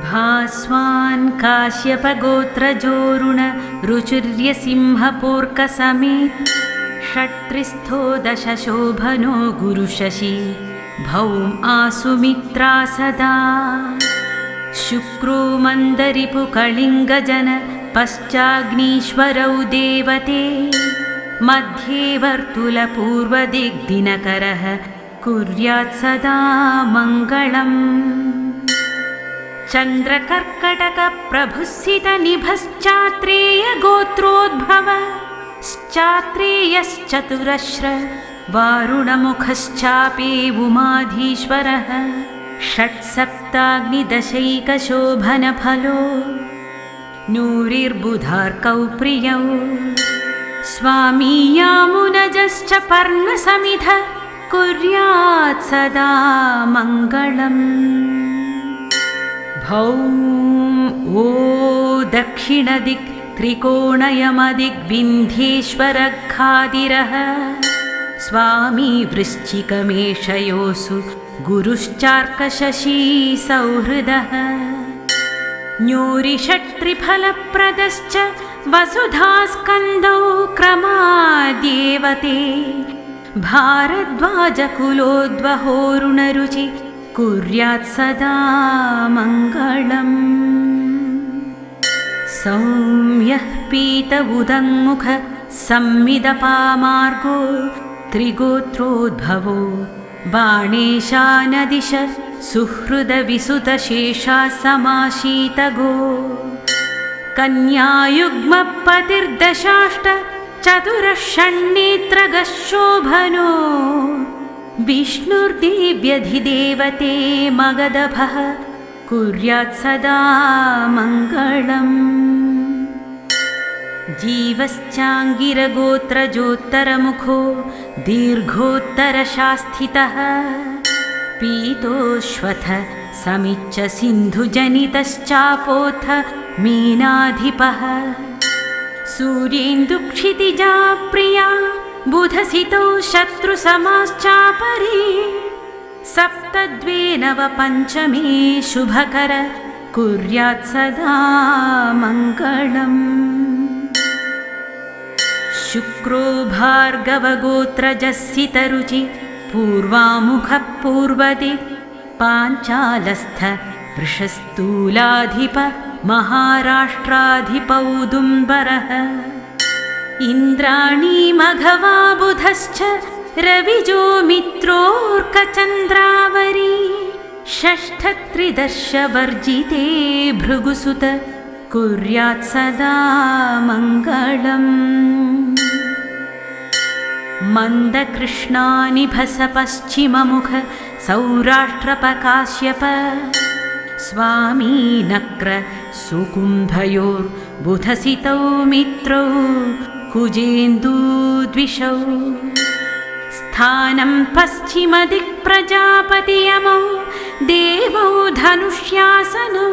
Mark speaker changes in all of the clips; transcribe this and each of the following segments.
Speaker 1: भास्वान् काश्यपगोत्रजोरुण रुचिर्यसिंहपूर्कसमेत षट्त्रिस्थो दशशोभनो गुरुशशी भौम आसुमित्रा सदा शुक्रो मन्दरिपुकलिङ्गजन पश्चाग्नीश्वरौ देवते मध्ये वर्तुलपूर्वदिग्दिनकरः कुर्यात् सदा मङ्गलम् चन्द्रकर्कटकप्रभुसितनिभश्चात्रेयगोत्रोद्भव श्चात्रेयश्चतुरश्र वारुणमुखश्चापि उमाधीश्वरः षट्सप्ताग्निदशैकशोभनफलो नूरिर्बुधार्कौ प्रियौ स्वामी यामुनजश्च पर्णसमिध कुर्यात् सदा मङ्गलम् भौम ओ दक्षिणदिक् त्रिकोणयमदिग्विन्ध्येश्वरघादिरः स्वामी वृश्चिकमेषयोऽसु गुरुश्चार्कशशी सौहृदः न्यूरिषट्त्रिफलप्रदश्च वसुधास्कन्दौ क्रमाद्येवते भारद्वाजकुलोद्वहोरुणरुचि कुर्यात् सदा मङ्गलम् सौम्यः पीत उदङ्मुख संमिदपामार्गो त्रिगोत्रोद्भवो बाणेशानदिश सुहृदविसुतशेषा समाशीतगो कन्यायुग्मपतिर्दशाष्ट चतुरः षण्णेत्रगः शोभनो विष्णुर्देव्यधिदेवते मगधभः कुर्यात् सदा मङ्गलम् जीवश्चाङ्गिरगोत्रजोत्तरमुखो दीर्घोत्तरशास्थितः पीतोश्वथ समिच्च सिन्धुजनितश्चापोऽथ मीनाधिपः सूर्येन्दुक्षितिजा प्रिया बुधसितौ शत्रुसमाश्चापरे सप्तद्वे नवपञ्चमे शुभकर कुर्यात् सदा मङ्गलम् शुक्रो भार्गवगोत्रजस्सितरुचि पूर्वामुखः पूर्वदिक् पाञ्चालस्थ वृषस्थूलाधिप महाराष्ट्राधिपौदुम्बरः इन्द्राणी मघवा बुधश्च रविजो मित्रोऽर्कचन्द्रावरी षष्ठत्रिदर्शवर्जिते भृगुसुत कुर्यात् सदा मङ्गलम् मन्दकृष्णानिभस पश्चिममुख सौराष्ट्रपकाश्यप स्वामी नक्र सुकुम्भयोर्बुधसितौ मित्रौ कुजेन्दुद्विषौ स्थानं पश्चिमदिक्प्रजापतियमौ देवौ धनुष्यासनौ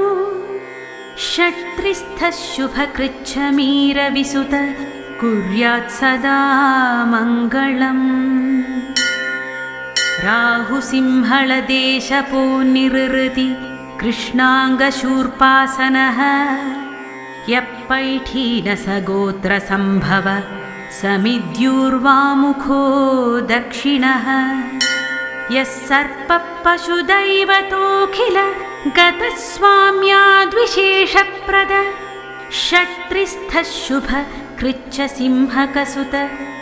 Speaker 1: षट्त्रिस्थः शुभकृच्छमीरविसुत कुर्यात् सदा मङ्गलम् राहुसिंहलदेशपो निरृति कृष्णाङ्गशूर्पासनः यप्पैठीनसगोत्रसम्भव समिद्युर्वामुखो दक्षिणः यः सर्पः पशुदैवतोऽखिल गतस्वाम्याद्विशेषप्रद षट्त्रिस्थः शुभ कृच्छसिंहकसुत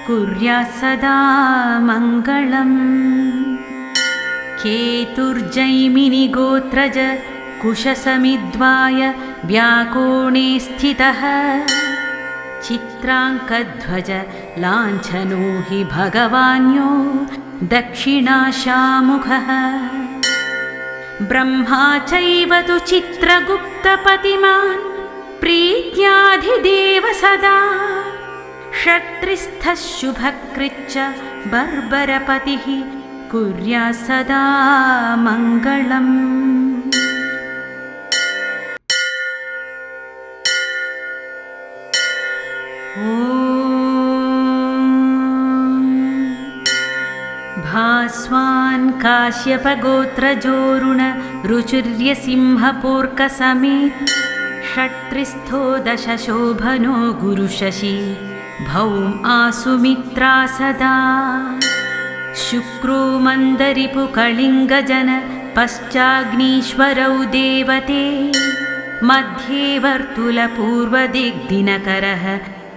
Speaker 1: कुर्यात् सदा मङ्गलम् केतुर्जैमिनिगोत्रज कुशसमिद्वाय व्याकोणे स्थितः चित्राङ्कध्वज लाञ्छनो हि भगवान्यो दक्षिणाशामुखः ब्रह्मा चैव तु चित्रगुप्तपतिमान् प्रीत्याधिदेव सदा षट्त्रिस्थः शुभकृच्च बर्बरपतिः कुर्यात् सदा मङ्गलम् भास्वान् काश्यपगोत्रजोरुण रुचिर्यसिंहपूर्कसमेत षट्त्रिस्थो दशशोभनो गुरुशशी भौम आसुमित्रा सदा शुक्रो मन्दरिपुकलिङ्गजन पश्चाग्नीश्वरौ देवते मध्ये वर्तुलपूर्वदिग्दिनकरः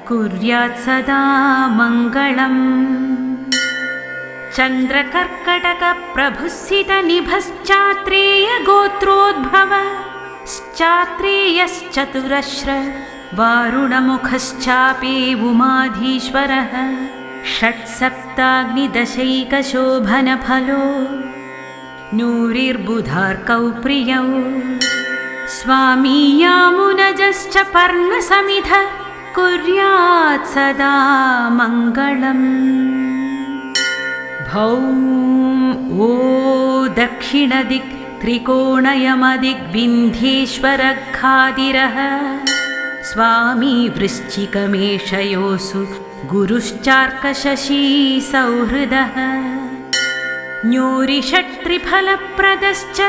Speaker 1: कुर्यात् सदा मङ्गलम् चन्द्रकर्कटकप्रभुसितनिभश्चात्रेयगोत्रोद्भव श्चात्रेयश्चतुरश्र वारुणमुखश्चापेवुमाधीश्वरः षट्सप्ताग्निदशैकशोभनफलो नूरिर्बुधार्कौ प्रियौ स्वामी यामुनजश्च पर्णसमिध कुर्यात् सदा मङ्गलम् भौम ओ दक्षिणदिक् त्रिकोणयमदिग्विन्ध्येश्वरघादिरः स्वामी वृश्चिकमेषयोऽसु गुरुश्चार्कशशी सौहृदः न्यूरिषट्त्रिफलप्रदश्च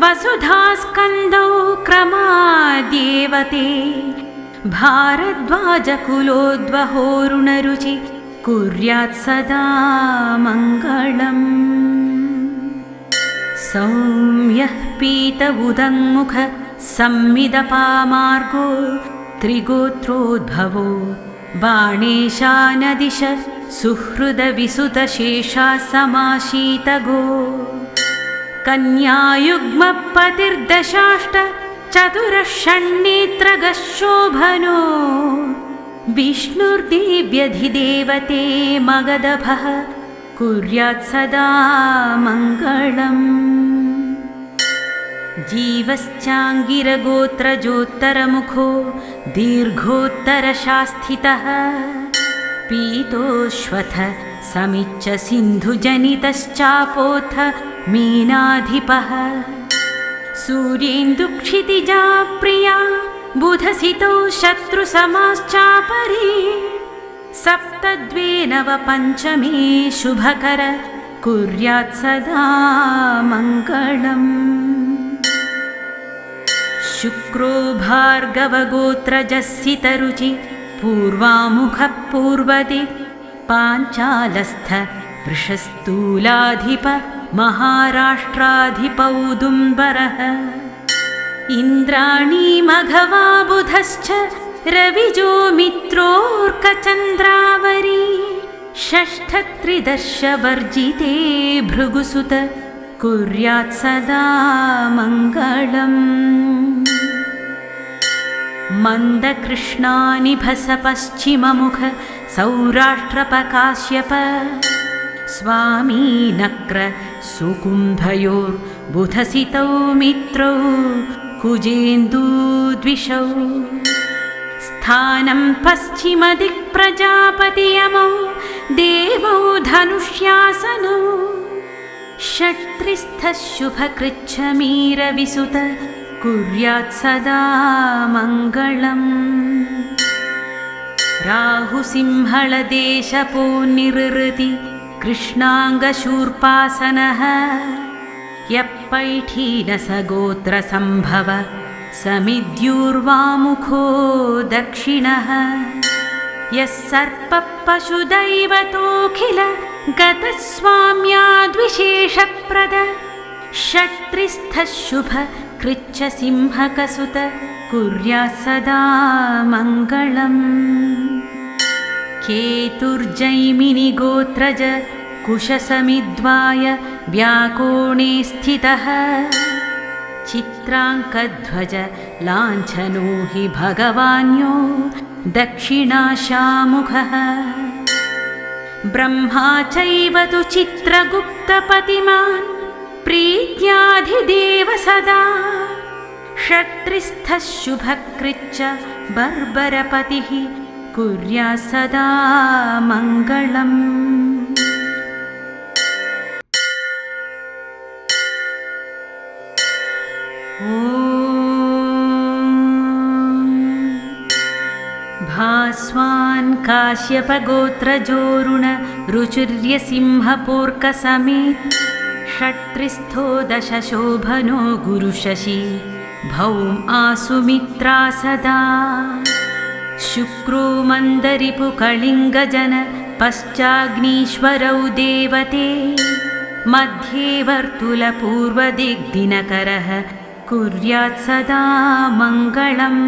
Speaker 1: वसुधास्कन्दौ क्रमाद्येवते भारद्वाजकुलोद्वहोरुणरुचि कुर्यात् सदा मङ्गलम् सौम्यः पीत उदङ्मुख संमिदपामार्गो त्रिगोत्रोद्भवो बाणेशानदिश सुहृदविसुतशेषा समाशीतगो कन्यायुग्मपतिर्दशाष्ट चतुरः षण्णेत्रगः शोभनो विष्णुर्देव्यधिदेवते मगधभः कुर्यात् सदा मङ्गलम् जीवश्चाङ्गिरगोत्रजोत्तरमुखो दीर्घोत्तरशास्थितः पीतोश्वथ समिच्च सिन्धुजनितश्चापोऽथ मीनाधिपः सूर्येन्दुक्षितिजा प्रिया बुधसितौ शत्रुसमाश्चापरे सप्तद्वे नवपञ्चमे शुभकर कुर्यात् सदा मङ्गलम् शुक्रो भार्गवगोत्रजस्सितरुचि पूर्वामुखः पूर्वदि पाञ्चालस्थ वृषस्थूलाधिप महाराष्ट्राधिपौदुम्बरः इन्द्राणी मघवा बुधश्च रविजो मित्रोऽर्कचन्द्रावरी षष्ठत्रिदर्शवर्जिते भृगुसुत कुर्यात् सदा मङ्गलम् मन्दकृष्णानिभस पश्चिममुख सौराष्ट्रपकाश्यप स्वामी नक्र सुकुम्भयोर्बुधसितौ मित्रौ कुजेन्दूद्विषौ स्थानं पश्चिमदिक्प्रजापतियमौ देवौ धनुष्यासनौ षट्त्रिस्थः शुभकृच्छमीरविसुत कुर्यात् सदा मङ्गलम् राहुसिंहलदेशपो निरृति कृष्णाङ्गशूर्पासनः यप्पैठीनसगोत्रसम्भव समिद्युर्वामुखो दक्षिणः यः सर्पः पशुदैवतोऽखिल गतस्वाम्याद्विशेषप्रद षट्त्रिस्थः शुभ कृच्छसिंहकसुत कुर्यात् सदा मङ्गलम् केतुर्जैमिनिगोत्रज कुशसमिद्वाय व्याकोणे स्थितः चित्राङ्कध्वज लाञ्छनो हि भगवान्यो दक्षिणाशामुखः ब्रह्मा चैव तु चित्रगुप्तपतिमान् प्रीत्याधिदेव सदा षट्त्रिस्थः शुभकृच्च बर्बरपतिः कुर्यात् सदा मङ्गलम् भास्वान् काश्यपगोत्रजोरुण रुचिर्यसिंहपूर्कसमेत षट्त्रिस्थो दशशोभनो गुरुशशी भौम आसुमित्रा सदा शुक्रो मन्दरिपु कलिङ्गजन पश्चाग्नीश्वरौ देवते मध्ये वर्तुलपूर्वदिग्दिनकरः कुर्यात् सदा मङ्गलम्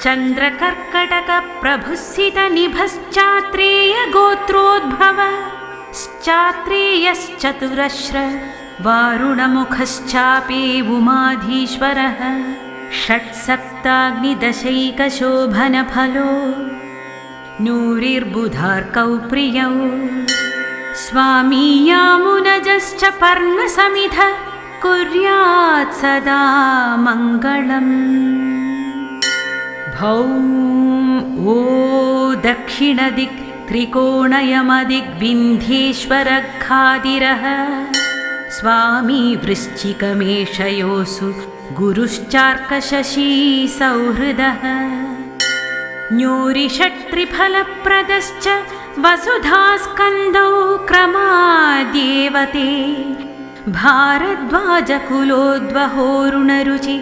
Speaker 1: चन्द्रकर्कटकप्रभुसितनिभश्चात्रेयगोत्रोद्भव श्चात्रेयश्चतुरश्र वारुणमुखश्चापि उमाधीश्वरः षट्सप्ताग्निदशैकशोभनफलो नूरिर्बुधार्कौ प्रियौ स्वामी यामुनजश्च पर्णसमिध कुर्यात् सदा मङ्गलम् भौम ओ दक्षिणदिक् त्रिकोणयमदिग्विन्ध्येश्वरघादिरः स्वामी वृश्चिकमेषयोऽसु गुरुश्चार्कशशी सौहृदः न्यूरिषट्त्रिफलप्रदश्च वसुधास्कन्दौ क्रमाद्येवते भारद्वाजकुलोद्वहोरुणरुचि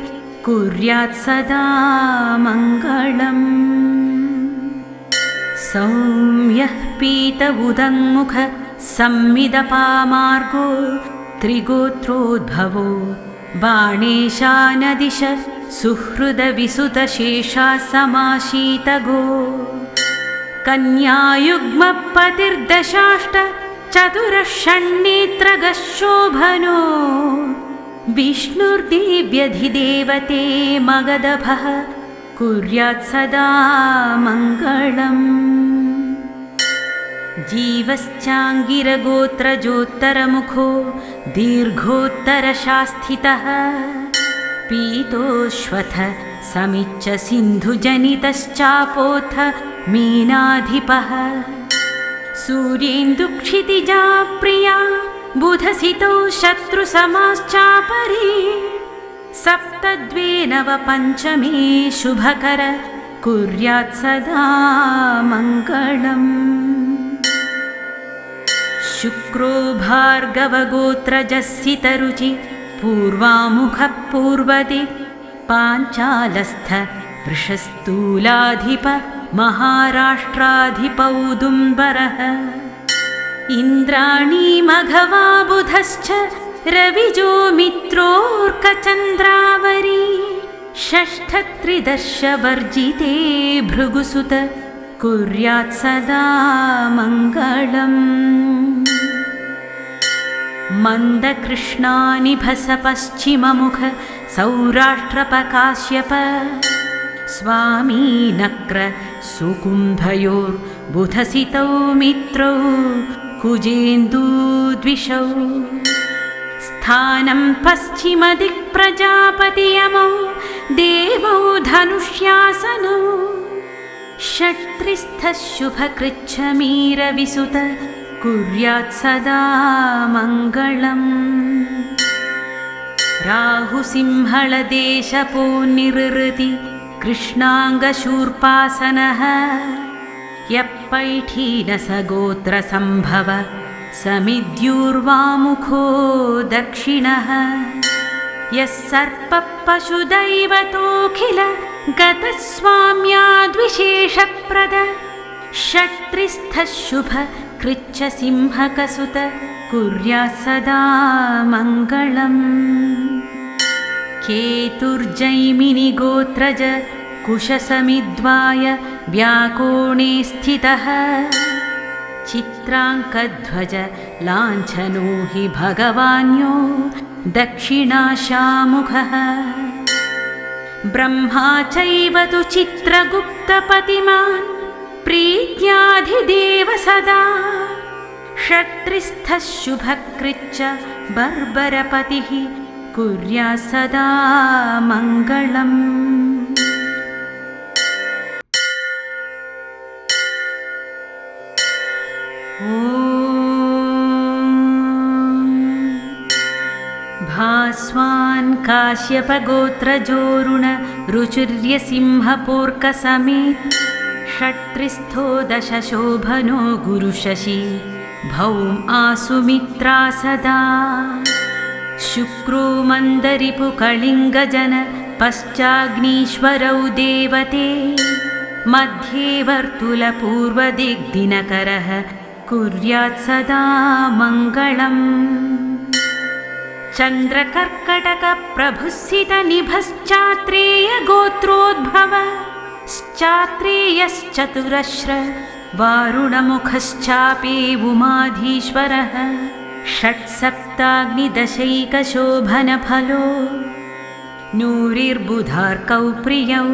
Speaker 1: कुर्यात् सदा मङ्गलम् सौम्यः पीत उदङ्मुख संमिदपामार्गो त्रिगोत्रोद्भवो बाणेशानदिश सुहृदविसुतशेषा समाशीतगो कन्यायुग्मपतिर्दशाष्ट चतुरः षण्णेत्रगः शोभनो विष्णुर्देव्यधिदेवते मगधभः कुर्यात् सदा मङ्गलम् जीवश्चाङ्गिरगोत्रजोत्तरमुखो दीर्घोत्तरशास्थितः पीतोश्वथ समिच्च सिन्धुजनितश्चापोऽथ मीनाधिपः सूर्येन्दुक्षितिजा प्रिया बुधसितौ शत्रुसमाश्चापरे सप्तद्वे नव पञ्चमे शुभकर कुर्यात् सदा मङ्गलम् शुक्रो भार्गवगोत्रजस्सितरुचि पूर्वामुखः पूर्वदिक् पाञ्चालस्थ वृषस्थूलाधिप महाराष्ट्राधिपौदुम्बरः इन्द्राणी मघवा बुधश्च रविजो मित्रोऽर्कचन्द्रावरी षष्ठत्रिदर्शवर्जिते भृगुसुत कुर्यात् सदा मङ्गलम् मन्दकृष्णानिभस पश्चिममुख सौराष्ट्रपकाश्यप स्वामी नक्र सुकुम्भयोर्बुधसितौ मित्रौ कुजेन्दूद्विषौ स्थानं पश्चिमदिक्प्रजापतियमौ देवौ धनुष्यासनौ षट्त्रिस्थः शुभकृच्छमीरविसुत कुर्यात् सदा मङ्गलम् राहुसिंहलदेशपो निरृति कृष्णाङ्गशूर्पासनः यप्पैठीनसगोत्रसम्भव समिद्युर्वामुखो दक्षिणः यः सर्पः पशुदैवतोऽखिल गतस्वाम्याद्विशेषप्रद षट्त्रिस्थः शुभ कृच्छसिंहकसुत कुर्यात् सदा मङ्गलम् केतुर्जैमिनिगोत्रज कुशसमिद्वाय व्याकोणे स्थितः चित्राङ्कध्वज लाञ्छनो हि भगवान्यो दक्षिणाशामुखः ब्रह्मा चैव तु चित्रगुप्तपतिमान् प्रीत्याधिदेव सदा षट्त्रिस्थः शुभकृच्च बर्बरपतिः कुर्यात् सदा मङ्गलम् भास्वान् काश्यपगोत्रजोरुण रुचिर्यसिंहपूर्कसमेत षट्त्रिस्थो दशशोभनो गुरुशशी भौम आसुमित्रा सदा शुक्रो मन्दरिपु कलिङ्गजन पश्चाग्नीश्वरौ देवते मध्ये वर्तुलपूर्वदिग्दिनकरः कुर्यात् सदा मङ्गलम् चन्द्रकर्कटकप्रभुस्सितनिभश्चात्रेयगोत्रोद्भवश्चात्रेयश्चतुरश्र वारुणमुखश्चापि उमाधीश्वरः षट्सप्ताग्निदशैकशोभनफलो नूरिर्बुधार्कौ प्रियौ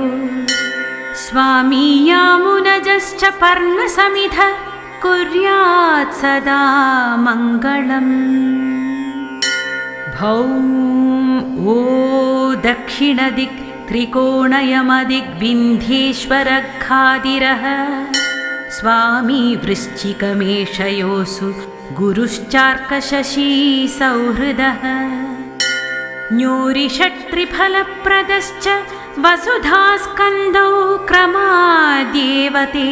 Speaker 1: स्वामी यामुनजश्च पर्णसमिध कुर्यात् सदा मङ्गलम् भौम ओ दक्षिणदिक् त्रिकोणयमदिग्विन्ध्येश्वरखादिरः स्वामी वृश्चिकमेषयोऽसु गुरुश्चार्कशशी सौहृदः न्यूरिषट्त्रिफलप्रदश्च वसुधास्कन्दौ क्रमाद्येवते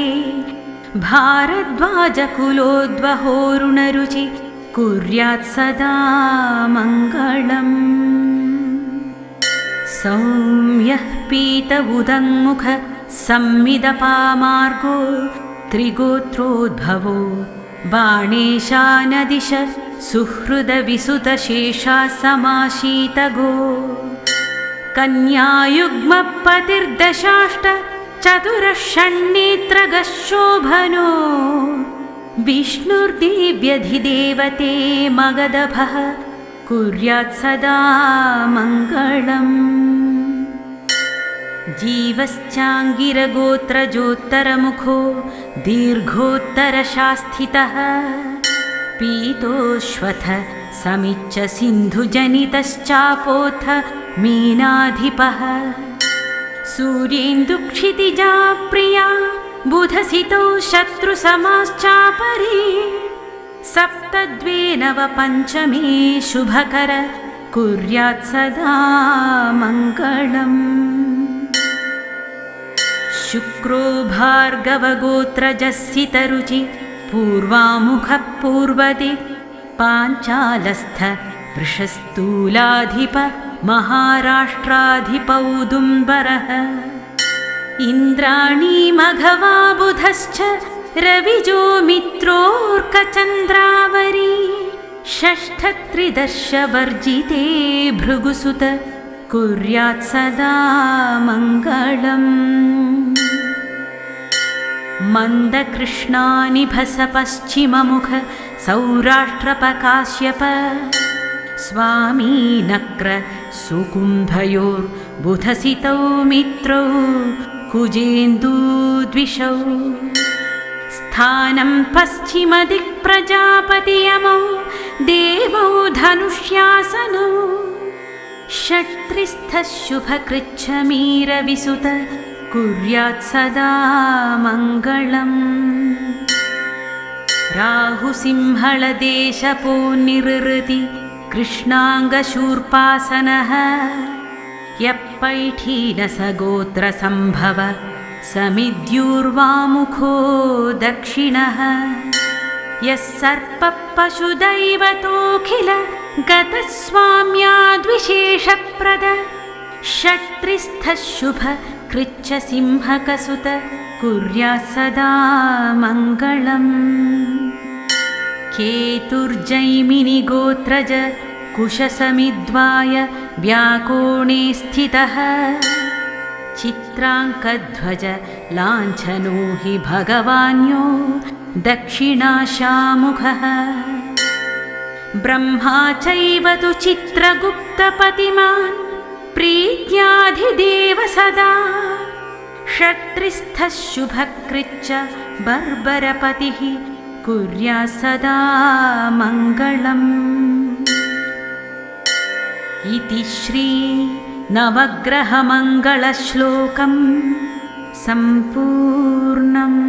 Speaker 1: भारद्वाजकुलोद्वहोरुणरुचि कुर्यात् सदा मङ्गलम् सौम्यः पीत उदङ्मुख संमिदपामार्गो त्रिगोत्रोद्भवो बाणेशानदिश सुहृदविसुतशेषा समाशीतगो कन्यायुग्मपतिर्दशाष्ट चतुरः षण्नेत्रगः शोभनो विष्णुर्देव्यधिदेवते मगधभः कुर्यात् सदा मङ्गलम् जीवश्चाङ्गिरगोत्रजोत्तरमुखो दीर्घोत्तरशास्थितः पीतोश्वथ समिच्च सिन्धुजनितश्चापोऽथ मीनाधिपः सूर्येन्दुक्षितिजा प्रिया बुधसितौ शत्रुसमाश्चापरे सप्तद्वे नव पञ्चमे शुभकर कुर्यात् सदा मङ्गलम् शुक्रो भार्गवगोत्रजस्सितरुचि पूर्वामुखः पूर्वदिक् पाञ्चालस्थ वृषस्थूलाधिप महाराष्ट्राधिपौदुम्बरः इन्द्राणी मघवा बुधश्च रविजो मित्रोऽर्कचन्द्रावरी षष्ठत्रिदर्शवर्जिते भृगुसुत कुर्यात् सदा मङ्गलम् मन्दकृष्णानिभस पश्चिममुख सौराष्ट्रपकाश्यप स्वामी नक्र सुकुम्भयोर्बुधसितौ मित्रौ कुजेन्दूद्विषौ स्थानं पश्चिमदिक्प्रजापतियमौ देवौ धनुष्यासनौ षट्त्रिस्थः शुभकृच्छमीरविसुत कुर्यात् सदा मङ्गलम् राहुसिंहलदेशपो निरृति कृष्णाङ्गशूर्पासनः यप्पैठीनसगोत्रसम्भव समिद्युर्वामुखो दक्षिणः यः सर्पः पशुदैवतोऽखिल गतस्वाम्याद्विशेषप्रद षट्त्रिस्थः शुभ कृच्छसिंहकसुत कुर्यात् सदा मङ्गलम् केतुर्जैमिनिगोत्रज कुशसमिद्वाय व्याकोणे स्थितः चित्राङ्कध्वज लाञ्छनो हि भगवान्यो दक्षिणाशामुखः ब्रह्मा चैव तु चित्रगुप्तपतिमान् प्रीत्याधिदेव सदा षट्त्रिस्थः शुभकृच्च बर्बरपतिः कुर्यात् सदा मङ्गलम् इति श्री नवग्रहमङ्गलश्लोकं सम्पूर्णम्।